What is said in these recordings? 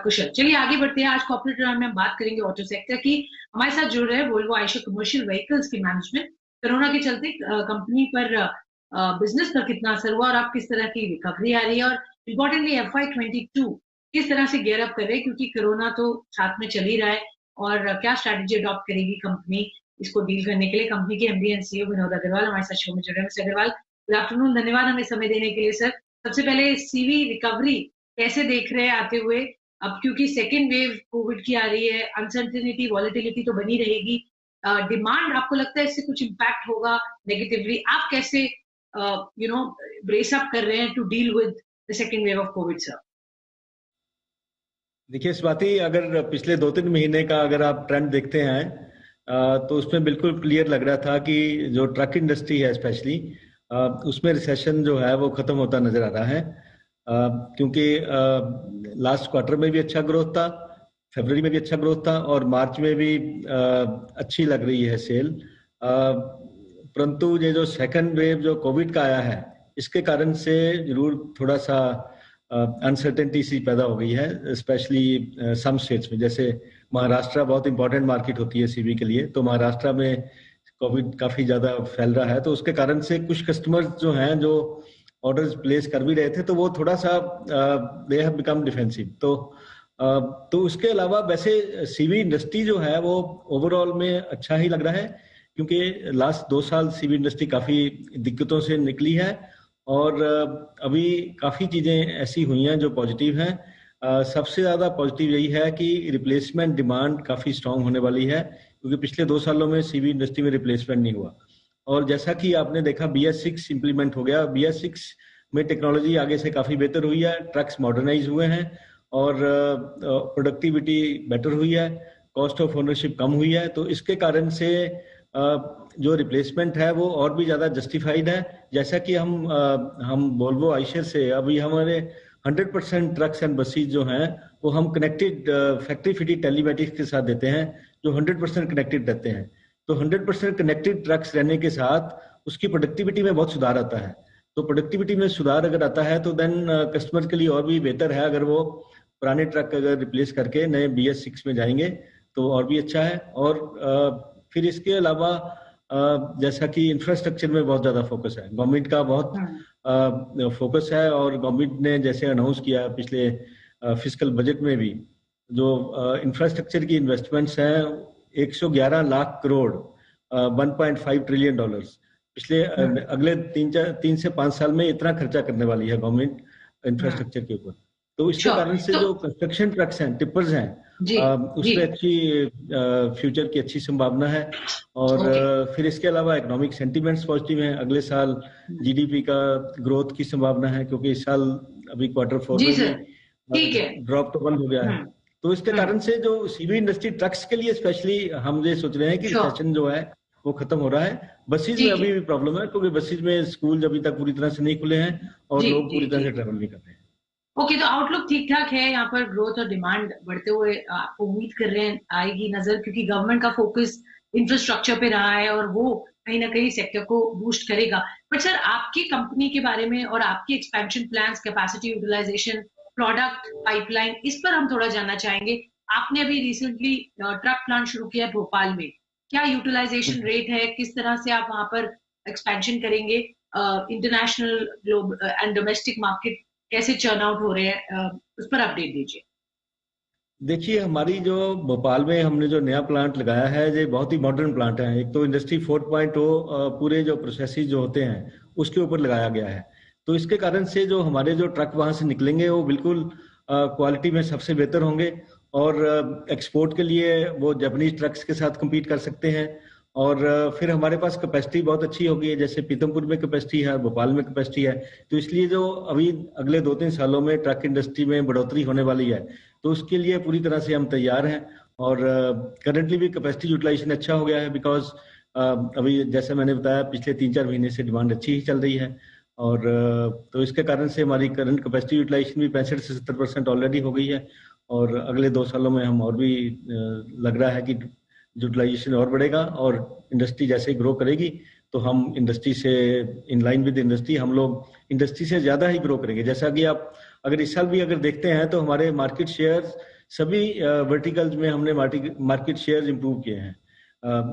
कुशल। चलिए आगे बढ़ते हैं। आज कॉर्पोरेट राउंड में हम बात करेंगे ऑटो सेक्टर की। हमारे साथ जुड़ रहे हैं वोल्वो आयशर कमर्शियल व्हीकल्स की मैनेजमेंट। कोरोना के चलते कंपनी पर बिजनेस पर कितना असर हुआ और आप किस तरह की रिकवरी आ रही है, और इम्पोर्टेंटली FY22 किस तरह से गेयर अप कर रहे हैं, क्योंकि कोरोना तो साथ में चल ही रहा है, और क्या स्ट्रैटेजी अडॉप्ट करेगी कंपनी इसको डील करने के लिए। कंपनी के MD and CEO Vinod Agarwal हमारे साथ शो में जुड़े हैं। मिस्टर अग्रवाल, गुड आफ्टरनून, धन्यवाद हमें समय देने के लिए सर। सबसे पहले CV रिकवरी कैसे देख रहे हैं आते हुए, अब क्योंकि सेकेंड वेव कोविड की आ रही है, अनसर्टेनिटी वॉलेटिलिटी तो बनी रहेगी, डिमांड आपको लगता है इससे कुछ इम्पैक्ट होगा नेगेटिवली? आप कैसे ब्रेस अप कर रहे हैं to deal with the second wave of covid sir? देखिए स्वाति, अगर पिछले 2-3 महीने का अगर आप ट्रेंड देखते हैं तो उसमें बिल्कुल क्लियर लग रहा था कि जो ट्रक इंडस्ट्री है स्पेशली उसमें रिसेशन जो है वो खत्म होता नजर आ रहा है, क्योंकि लास्ट क्वार्टर में भी अच्छा ग्रोथ था, फरवरी में भी अच्छा ग्रोथ था और मार्च में भी अच्छी लग रही है सेल। परंतु ये जो सेकंड वेव जो कोविड का आया है इसके कारण से जरूर थोड़ा सा अनसर्टेनिटी सी पैदा हो गई है, स्पेशली सम स्टेट्स में। जैसे महाराष्ट्र बहुत इंपॉर्टेंट मार्केट होती है CV के लिए, तो महाराष्ट्र में कोविड काफी ज्यादा फैल रहा है, तो उसके कारण से कुछ कस्टमर्स जो हैं जो ऑर्डर्स प्लेस कर भी रहे थे तो वो थोड़ा सा दे हैव बिकम डिफेंसिव। तो उसके अलावा वैसे CV इंडस्ट्री जो है वो ओवरऑल में अच्छा ही लग रहा है, क्योंकि लास्ट 2 साल CV इंडस्ट्री काफी दिक्कतों से निकली है और अभी काफी चीजें ऐसी हुई हैं जो पॉजिटिव हैं। सबसे ज्यादा पॉजिटिव यही है कि रिप्लेसमेंट डिमांड काफी स्ट्रांग होने वाली है, क्योंकि पिछले 2 सालों में CV इंडस्ट्री में रिप्लेसमेंट नहीं हुआ। और जैसा कि आपने देखा BS6 इंप्लीमेंट हो गया, BS6 में टेक्नोलॉजी आगे से काफी बेहतर हुई है, ट्रक्स मॉडर्नाइज हुए हैं और प्रोडक्टिविटी बेटर हुई है, कॉस्ट ऑफ ओनरशिप कम हुई है, तो इसके कारण से जो रिप्लेसमेंट है वो और भी ज्यादा जस्टिफाइड है। जैसा कि हम वोल्वो आयशर से अभी हमारे 100% ट्रक्स एंड बसेस जो हैं वो हम कनेक्टेड फैक्ट्री फिटेड टेलीमेटिक्स के साथ देते हैं, जो 100% कनेक्टेड रहते हैं। तो 100% कनेक्टेड ट्रक्स रहने के साथ उसकी प्रोडक्टिविटी में बहुत सुधार आता है। तो प्रोडक्टिविटी में सुधार अगर आता है तो देन कस्टमर के लिए और भी बेहतर है, अगर वो पुराने ट्रक अगर रिप्लेस करके नए BS6 में जाएंगे तो और भी अच्छा है। और फिर इसके अलावा जैसा कि इंफ्रास्ट्रक्चर में बहुत ज्यादा फोकस है, गवर्नमेंट का बहुत फोकस है, और गवर्नमेंट ने जैसे अनाउंस किया पिछले फिस्कल बजट में भी, जो इंफ्रास्ट्रक्चर की इन्वेस्टमेंट्स हैं 111 लाख करोड़, $1.5 ट्रिलियन, पिछले अगले 3 से 5 साल में इतना खर्चा करने वाली है गवर्नमेंट इंफ्रास्ट्रक्चर के ऊपर। तो इसके कारण से जो कंस्ट्रक्शन ट्रक्स हैं, टिपर्स हैं, उसमें अच्छी फ्यूचर की अच्छी संभावना है। और फिर इसके अलावा इकोनॉमिक सेंटीमेंट्स पॉजिटिव हैं, अगले साल GDP का ग्रोथ की संभावना है, क्योंकि इस साल अभी Q4 में ड्रॉप तो बंद हो गया है। तो इसके कारण से जो CV इंडस्ट्री ट्रक्स के लिए स्पेशली हम ये सोच रहे हैं कि रिसेशन जो है वो खत्म हो रहा है। बसेज में अभी भी प्रॉब्लम है, क्योंकि बसेज में स्कूल अभी तक पूरी तरह से नहीं खुले हैं और लोग पूरी तरह से ट्रैवल नहीं कर रहे हैं। ओके, तो आउटलुक ठीक ठाक है यहाँ पर, ग्रोथ और डिमांड बढ़ते हुए आप उम्मीद कर रहे हैं आएगी नजर, क्योंकि गवर्नमेंट का फोकस इंफ्रास्ट्रक्चर पे रहा है और वो कहीं ना कहीं सेक्टर को बूस्ट करेगा। बट सर, आपकी कंपनी के बारे में और आपकी expansion plans, capacity utilization, product pipeline, इस पर हम थोड़ा जानना चाहेंगे। आपने अभी रिसेंटली ट्रक प्लांट शुरू किया है भोपाल में, क्या यूटिलाइजेशन रेट है, किस तरह से आप वहां पर एक्सपेंशन करेंगे, international global and domestic market कैसे चर्न आउट हो रहे हैं, उस पर अपडेट दीजिए। देखिए, हमारी जो भोपाल में हमने जो नया प्लांट लगाया है ये बहुत ही मॉडर्न प्लांट है। एक तो इंडस्ट्री 4.0 पूरे जो प्रोसेसेस जो होते हैं उसके ऊपर लगाया गया है, तो इसके कारण से जो हमारे जो ट्रक वहां से निकलेंगे वो बिल्कुल क्वालिटी में सबसे बेहतर होंगे और एक्सपोर्ट के लिए वो जापानीज ट्रक्स के साथ कम्पीट कर सकते हैं। और फिर हमारे पास कैपेसिटी बहुत अच्छी होगी, जैसे पीतमपुर में कैपेसिटी है, भोपाल में कैपेसिटी है, तो इसलिए जो अभी अगले 2-3 सालों में ट्रक इंडस्ट्री में बढ़ोतरी होने वाली है तो उसके लिए पूरी तरह से हम तैयार हैं। और करंटली भी कैपेसिटी यूटिलाइजेशन अच्छा हो गया है, बिकॉज अभी जैसे मैंने बताया पिछले 3-4 महीने से डिमांड अच्छी ही चल रही है, और तो इसके कारण से हमारी करंट कैपेसिटी यूटिलाइजेशन भी 65 से 70% ऑलरेडी हो गई है। और अगले 2 सालों में हम और भी लग रहा है कि यूटिलाइजेशन और बढ़ेगा, और इंडस्ट्री जैसे ग्रो करेगी तो हम इंडस्ट्री से इन लाइन विद इंडस्ट्री, हम लोग इंडस्ट्री से ज्यादा ही ग्रो करेंगे। जैसा कि आप अगर इस साल भी अगर देखते हैं तो हमारे मार्केट शेयर सभी वर्टिकल्स में हमने मार्केट शेयर इंप्रूव किए हैं।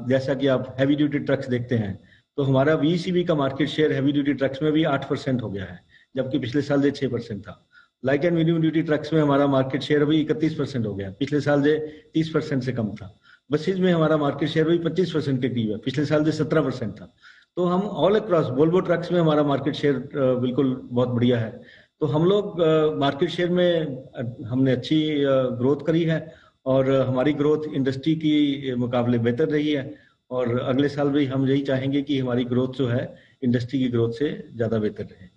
जैसा कि आप हैवी ड्यूटी ट्रक्स देखते हैं तो हमारा VECV का market share heavy duty trucks में भी 8% हो गया है, जबकि पिछले साल से 6% था। Light and medium duty trucks में हमारा मार्केट शेयर अभी 31% हो गया, पिछले साल से 30% से कम था। बसेज में हमारा मार्केट शेयर भी 25% के करीब है, पिछले साल से 17% था। तो हम ऑल अक्रॉस, वोल्वो ट्रक्स में हमारा मार्केट शेयर बिल्कुल बहुत बढ़िया है। तो हम लोग मार्केट शेयर में हमने अच्छी ग्रोथ करी है और हमारी ग्रोथ इंडस्ट्री की मुकाबले बेहतर रही है, और अगले साल भी हम यही चाहेंगे कि हमारी ग्रोथ जो है इंडस्ट्री की ग्रोथ से ज्यादा बेहतर रहे।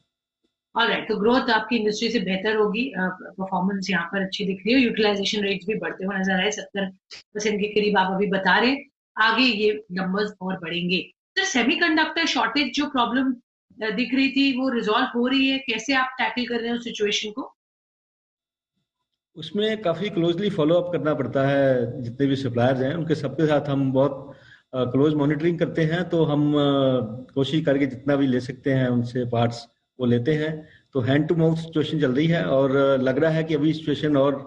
ऑलराइट, तो ग्रोथ आपकी इंडस्ट्री से बेहतर होगी, परफॉर्मेंस यहाँ पर अच्छी दिख रही है, यूटिलाइजेशन रेट्स भी बढ़ते हुए नजर आए, 70% के करीब आप अभी बता रहे, आगे ये नंबर्स और बढ़ेंगे। सर, सेमीकंडक्टर शॉर्टेज जो प्रॉब्लम दिख रही थी वो रिजॉल्व हो रही है, कैसे आप टैकल कर रहे हैं उस सिचुएशन को? उसमें काफी क्लोजली फॉलो अप करना पड़ता है, जितने भी सप्लायर्स हैं उनके सबके साथ हम बहुत क्लोज मॉनिटरिंग करते हैं। तो हम कोशिश करके जितना भी ले सकते हैं उनसे पार्ट्स वो लेते हैं। तो हैंड टू माउथ सिचुएशन चल रही है और लग रहा है कि अभी सिचुएशन और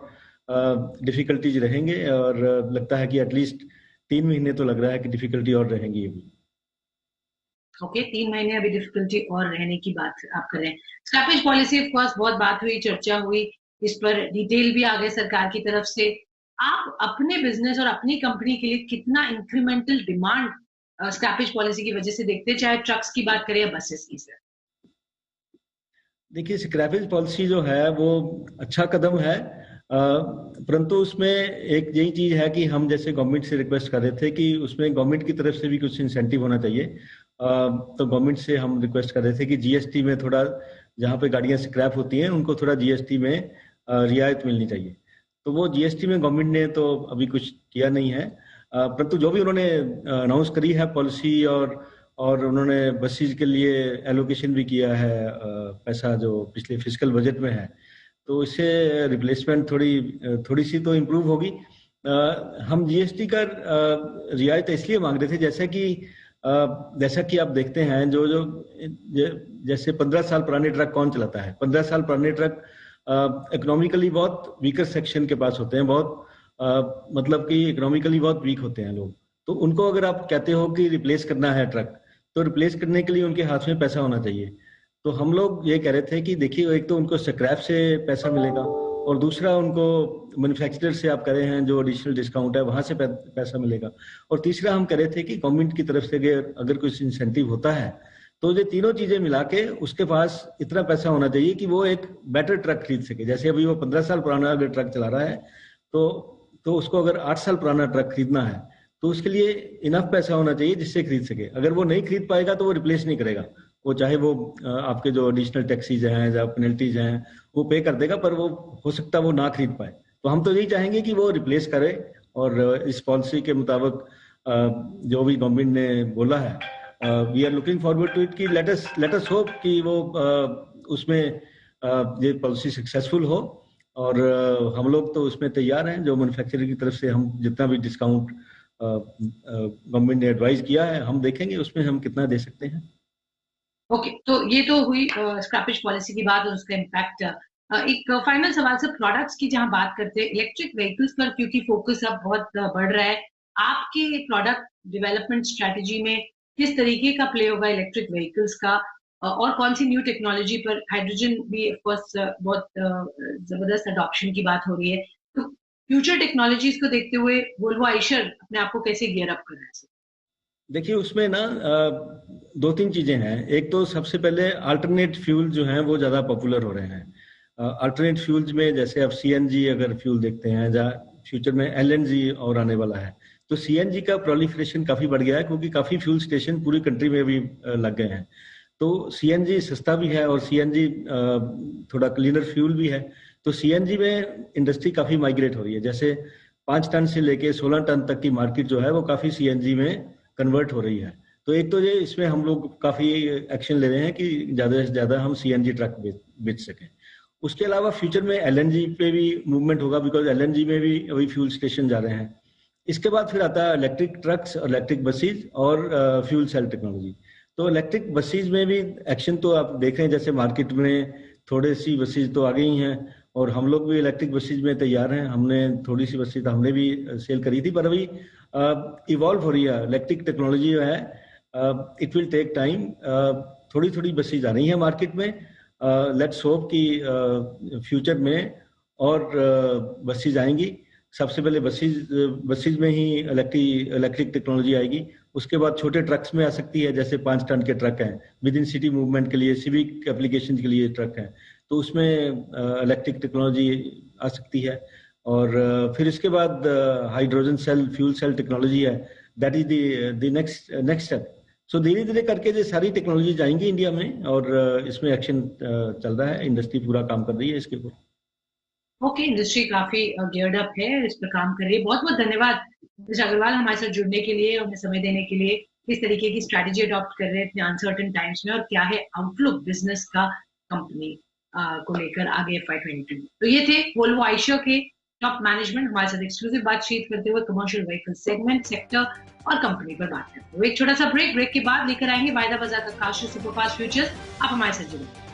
डिफिकल्टीज रहेंगे, और लगता है कि एटलीस्ट 3 महीने तो लग रहा है कि डिफिकल्टी और रहेंगी अभी। ओके, 3 महीने अभी डिफिकल्टी और रहने की बात आप कर रहे हैं। स्क्रैपेज पॉलिसी ऑफ कोर्स बहुत बात हुई, चर्चा हुई, इस पर डिटेल भी आ गए सरकार की तरफ से। आप अपने बिजनेस और अपनी कंपनी के लिए कितना इंक्रीमेंटल डिमांड स्क्रैपेज पॉलिसी की वजह से देखते हैं, चाहे ट्रक्स की बात करें या बसेस की? सर देखिए, स्क्रैपेज पॉलिसी जो है वो अच्छा कदम है, परंतु उसमें एक यही चीज है कि हम जैसे गवर्नमेंट से रिक्वेस्ट कर रहे थे कि उसमें गवर्नमेंट की तरफ से भी कुछ इंसेंटिव होना चाहिए। तो गवर्नमेंट से हम रिक्वेस्ट कर रहे थे कि GST में थोड़ा, जहाँ पे गाड़ियां स्क्रैप होती हैं उनको थोड़ा GST में रियायत मिलनी चाहिए। तो वो GST में गवर्नमेंट ने तो अभी कुछ किया नहीं है, परंतु जो भी उन्होंने अनाउंस करी है पॉलिसी, और उन्होंने बसेज के लिए एलोकेशन भी किया है पैसा जो पिछले फिस्कल बजट में है, तो इससे रिप्लेसमेंट थोड़ी सी तो इम्प्रूव होगी। हम GST का रियायत इसलिए मांग रहे थे जैसा कि आप देखते हैं जैसे 15 साल पुराने ट्रक कौन चलाता है? 15 साल पुराने ट्रक इकोनॉमिकली बहुत वीकर सेक्शन के पास होते हैं, बहुत मतलब कि इकोनॉमिकली बहुत वीक होते हैं लोग। तो उनको अगर आप कहते हो कि रिप्लेस करना है ट्रक, तो रिप्लेस करने के लिए उनके हाथ में पैसा होना चाहिए। तो हम लोग ये कह रहे थे कि देखिए, एक तो उनको स्क्रैप से पैसा मिलेगा, और दूसरा उनको मैन्युफैक्चरर से आप कह रहे हैं जो एडिशनल डिस्काउंट है वहां से पैसा मिलेगा, और तीसरा हम कह रहे थे कि गवर्नमेंट की तरफ से अगर कुछ इंसेंटिव होता है तो ये तीनों चीजें मिला के उसके पास इतना पैसा होना चाहिए कि वो एक बेटर ट्रक खरीद सके। जैसे अभी वो 15 साल पुराना अगर ट्रक चला रहा है तो उसको अगर 8 साल पुराना ट्रक खरीदना है तो उसके लिए इनफ पैसा होना चाहिए जिससे खरीद सके। अगर वो नहीं खरीद पाएगा तो वो रिप्लेस नहीं करेगा, वो चाहे वो आपके जो एडिशनल टैक्सीज हैं या पेनल्टीज हैं वो पे कर देगा, पर वो हो सकता है वो ना खरीद पाए। तो हम तो यही चाहेंगे कि वो रिप्लेस करे, और इस पॉलिसी के मुताबिक जो भी गवर्नमेंट ने बोला है, we are looking forward to it कि लेट अस होप कि वो उसमें ये पॉलिसी सक्सेसफुल हो, और हम लोग तो उसमें तैयार हैं। जो मैन्युफैक्चरर की तरफ से हम जितना भी डिस्काउंट गवर्नमेंट ने एडवाइस किया है, हम देखेंगे उसमें हम कितना दे सकते हैं। ओके, तो ये तो हुई स्क्रैपेज पॉलिसी की बात और उसका इम्पैक्ट। एक फाइनल सवाल से प्रोडक्ट्स की जहां बात करते हैं, इलेक्ट्रिक व्हीकल्स पर क्योंकि फोकस अब बहुत बढ़ रहा है, आपके प्रोडक्ट डेवलपमेंट स्ट्रेटजी में किस तरीके का प्ले होगा इलेक्ट्रिक व्हीकल्स का, और कौन सी न्यू टेक्नोलॉजी पर? हाइड्रोजन भी ऑफ कोर्स बहुत जबरदस्त अडॉप्शन की बात हो रही है, तो फ्यूचर टेक्नोलॉजीज को देखते हुए वोल्वो आइशर अपने आप को कैसे गियर अप कर रहा है? देखिए, उसमें ना 2-3 चीजें हैं। एक तो सबसे पहले अल्टरनेट फ्यूल जो हैं वो ज्यादा पॉपुलर हो रहे हैं। अल्टरनेट फ्यूल्स में जैसे अब CNG अगर फ्यूल देखते हैं, या फ्यूचर में LNG और आने वाला है, तो CNG का प्रोलिफरेशन काफी बढ़ गया है क्योंकि काफी फ्यूल स्टेशन पूरी कंट्री में भी लग गए हैं। तो CNG सस्ता भी है और CNG थोड़ा क्लीनर फ्यूल भी है। तो CNG में इंडस्ट्री काफी माइग्रेट हो रही है। जैसे 5 टन से लेके 16 टन तक की मार्केट जो है वो काफी CNG में कन्वर्ट हो रही है। तो एक तो ये इसमें हम लोग काफी एक्शन ले रहे हैं कि ज्यादा से ज्यादा हम CNG ट्रक बेच सकें। उसके अलावा फ्यूचर में LNG पे भी मूवमेंट होगा, बिकॉज LNG में भी अभी फ्यूल स्टेशन जा रहे हैं। इसके बाद फिर आता है इलेक्ट्रिक ट्रक्स और इलेक्ट्रिक बसेज और फ्यूल सेल टेक्नोलॉजी। तो इलेक्ट्रिक बसेज में भी एक्शन तो आप देख रहे हैं, जैसे मार्केट में थोड़ी सी बसेज तो आ गई हैं, और हम लोग भी इलेक्ट्रिक बसेज में तैयार हैं। हमने थोड़ी सी बसेज हमने भी सेल करी थी, पर अभी इवॉल्व हो रही है इलेक्ट्रिक टेक्नोलॉजी जो है। It will take time. थोड़ी थोड़ी बसेज आ रही हैं मार्केट में। लेट्स होप कि फ्यूचर में और बसेज आएंगी। सबसे पहले बसेज में ही इलेक्ट्रिक टेक्नोलॉजी आएगी, उसके बाद छोटे ट्रक्स में आ सकती है, जैसे 5 टन के ट्रक हैं, विद इन सिटी मूवमेंट के लिए, सिविक एप्लीकेशन के लिए ट्रक हैं, तो उसमें इलेक्ट्रिक टेक्नोलॉजी आ सकती है। और फिर इसके बाद hydrogen cell fuel cell technology है, that is the next step. So धीरे धीरे करके ये सारी टेक्नोलॉजी जाएंगी इंडिया में, और इसमें एक्शन चल रहा है, इंडस्ट्री पूरा काम कर रही है इसके ऊपर। ओके, इंडस्ट्री काफी गियर्ड अप है, इस पर काम कर रही है। बहुत बहुत धन्यवाद मिस्टर अग्रवाल हमारे साथ जुड़ने के लिए, हमें समय देने के लिए। किस तरीके की स्ट्रैटेजी अडॉप्ट कर रहे थे अनसर्टेन टाइम्स में, और क्या है आउटलुक बिजनेस का कंपनी को लेकर आगे FY22। तो ये थे वोल्वो आइशर के टॉप मैनेजमेंट हमारे साथ एक्सक्लूसिव बातचीत करते हुए कमर्शियल व्हीकल सेगमेंट, सेक्टर और कंपनी पर बात करते हुए। एक छोटा सा ब्रेक के बाद लेकर आएंगे वायदा बाजार का काशी सुपरफास्ट फ्यूचर्स। आप हमारे साथ जुड़े।